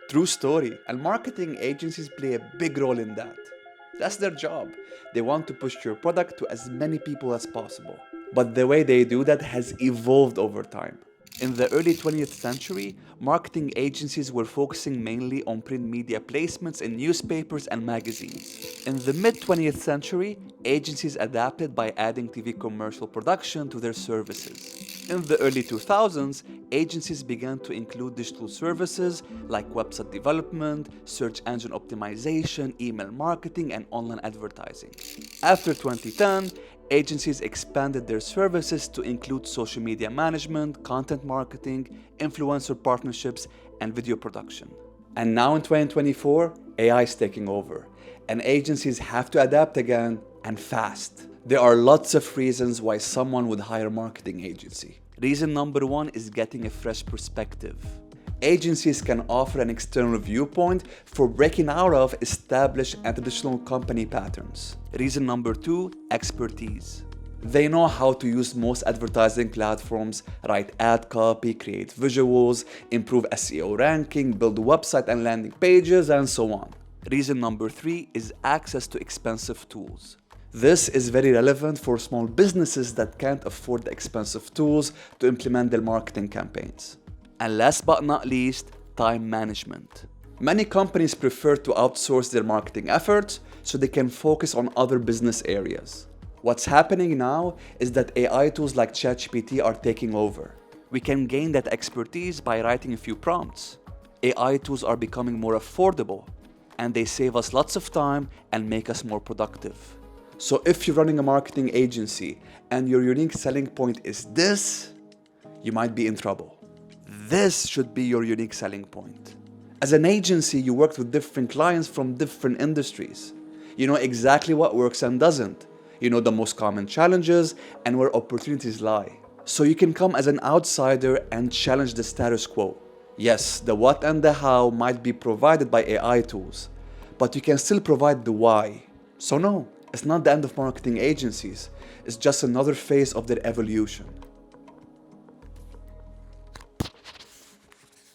True story, and marketing agencies play a big role in that. That's their job. They want to push your product to as many people as possible. But the way they do that has evolved over time. In the early 20th century, marketing agencies were focusing mainly on print media placements in newspapers and magazines. In the mid-20th century, agencies adapted by adding TV commercial production to their services. In the early 2000s, agencies began to include digital services like website development, search engine optimization, email marketing, and online advertising. After 2010, agencies expanded their services to include social media management, content marketing, influencer partnerships, and video production. And now in 2024, AI is taking over, and agencies have to adapt again, and fast. There are lots of reasons why someone would hire a marketing agency. Reason number one is getting a fresh perspective. Agencies can offer an external viewpoint for breaking out of established and traditional company patterns. Reason number two, expertise. They know how to use most advertising platforms, write ad copy, create visuals, improve SEO ranking, build website and landing pages, and so on. Reason number three is access to expensive tools. This is very relevant for small businesses that can't afford the expensive tools to implement their marketing campaigns. And last but not least, time management. Many companies prefer to outsource their marketing efforts so they can focus on other business areas. What's happening now is that AI tools like ChatGPT are taking over. We can gain that expertise by writing a few prompts. AI tools are becoming more affordable, and they save us lots of time and make us more productive. So if you're running a marketing agency and your unique selling point is this, you might be in trouble. This should be your unique selling point. As an agency, you work with different clients from different industries. You know exactly what works and doesn't. You know the most common challenges and where opportunities lie. So you can come as an outsider and challenge the status quo. Yes, the what and the how might be provided by AI tools, but you can still provide the why. So no, it's not the end of marketing agencies. It's just another phase of their evolution.